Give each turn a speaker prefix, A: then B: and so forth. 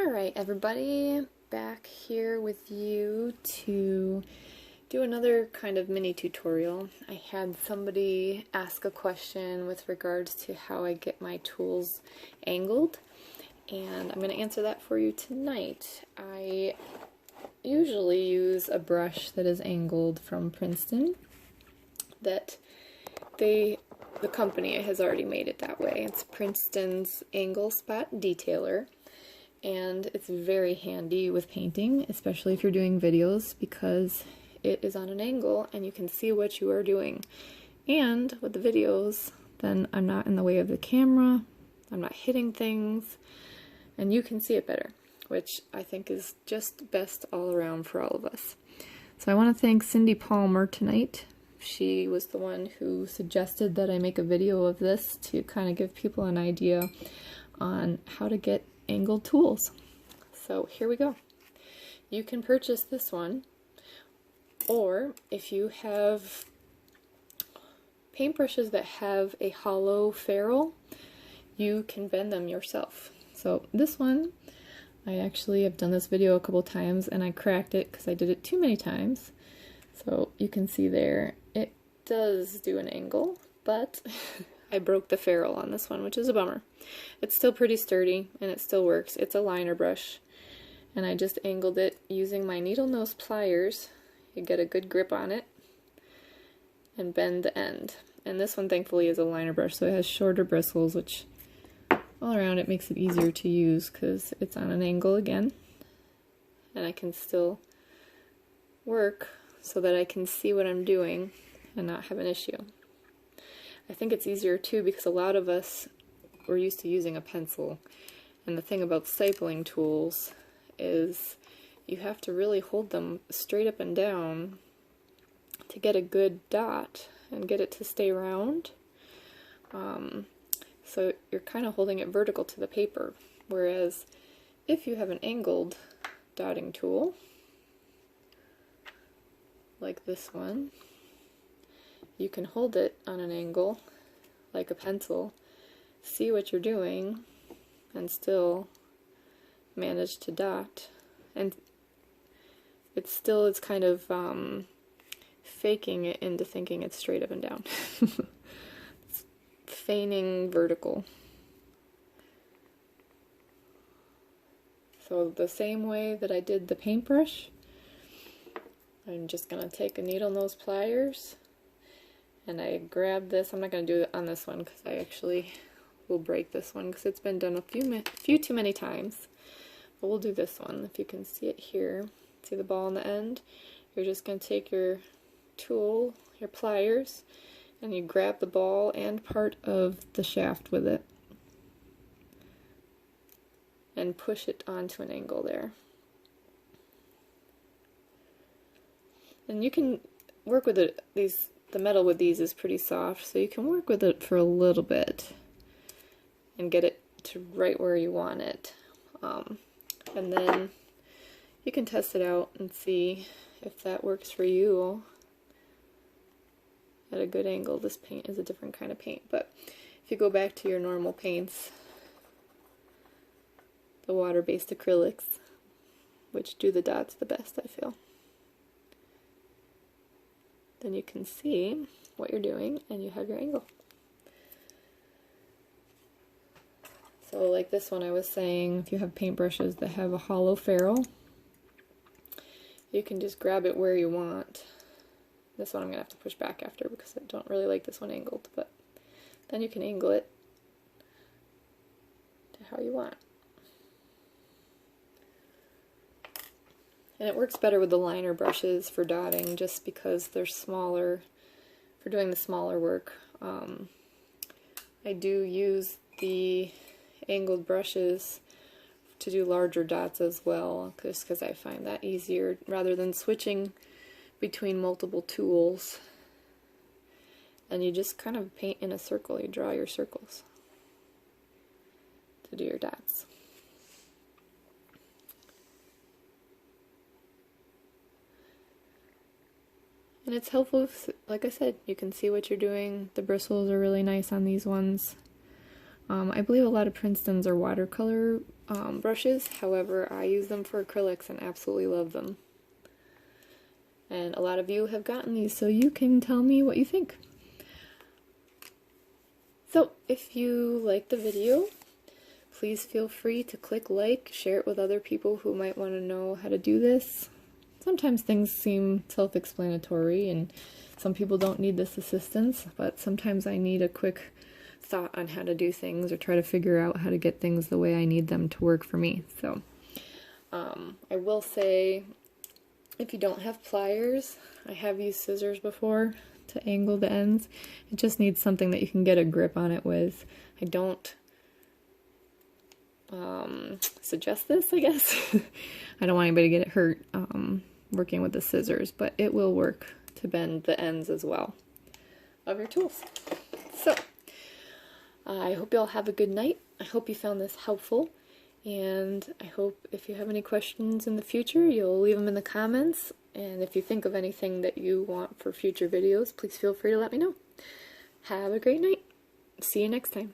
A: Alright everybody, back here with you to do another kind of mini tutorial. I had somebody ask a question with regards to how I get my tools angled, and I'm going to answer that for you tonight. I usually use a brush that is angled from Princeton, that the company has already made it that way. It's Princeton's Angle Spot Detailer. And it's very handy with painting, especially if you're doing videos, because it is on an angle and you can see what you are doing. And with the videos, then I'm not in the way of the camera, I'm not hitting things, and you can see it better, which I think is just best all around for all of us. So I want to thank Cindy Palmer tonight. She was the one who suggested that I make a video of this to kind of give people an idea on how to get angled tools. So here we go. You can purchase this one, or if you have paintbrushes that have a hollow ferrule, you can bend them yourself. So this one, I actually have done this video a couple times and I cracked it because I did it too many times. So you can see there, it does do an angle, but I broke the ferrule on this one, which is a bummer. It's still pretty sturdy and it still works. It's a liner brush, and I just angled it using my needle nose pliers. You get a good grip on it and bend the end. And this one thankfully is a liner brush, so it has shorter bristles, which all around it makes it easier to use because it's on an angle again, and I can still work so that I can see what I'm doing and not have an issue. I think it's easier too because a lot of us were used to using a pencil, and the thing about stapling tools is you have to really hold them straight up and down to get a good dot and get it to stay round. So you're kind of holding it vertical to the paper, whereas if you have an angled dotting tool like this one, you can hold it on an angle like a pencil, see what you're doing, and still manage to dot. And it's kind of faking it into thinking it's straight up and down. It's feigning vertical. So the same way that I did the paintbrush, I'm just going to take a needle nose pliers, and I grab this. I'm not going to do it on this one because I actually will break this one because it's been done a few too many times. But we'll do this one. If you can see it here, see the ball on the end? You're just going to take your tool, your pliers, and you grab the ball and part of the shaft with it and push it onto an angle there. And you can work with it. The metal with these is pretty soft, so you can work with it for a little bit and get it to right where you want it. And then you can test it out and see if that works for you at a good angle. This paint is a different kind of paint, but if you go back to your normal paints, the water-based acrylics, which do the dots the best, I feel, then you can see what you're doing and you have your angle. So like this one I was saying, if you have paintbrushes that have a hollow ferrule, you can just grab it where you want. This one I'm going to have to push back after because I don't really like this one angled, but then you can angle it to how you want. And it works better with the liner brushes for dotting just because they're smaller, for doing the smaller work. I do use the angled brushes to do larger dots as well, just because I find that easier rather than switching between multiple tools. And you just kind of paint in a circle, you draw your circles to do your dots. And it's helpful if, like I said, you can see what you're doing. The bristles are really nice on these ones. I believe a lot of Princeton's are watercolor brushes. However, I use them for acrylics and absolutely love them. And a lot of you have gotten these, so you can tell me what you think. So, if you like the video, please feel free to click like, share it with other people who might want to know how to do this. Sometimes things seem self-explanatory and some people don't need this assistance, but sometimes I need a quick thought on how to do things or try to figure out how to get things the way I need them to work for me. So, I will say, if you don't have pliers, I have used scissors before to angle the ends. It just needs something that you can get a grip on it with. I don't suggest this, I guess. I don't want anybody to get hurt working with the scissors, but it will work to bend the ends as well of your tools. So, I hope you all have a good night. I hope you found this helpful, and I hope if you have any questions in the future, you'll leave them in the comments, and if you think of anything that you want for future videos, please feel free to let me know. Have a great night. See you next time.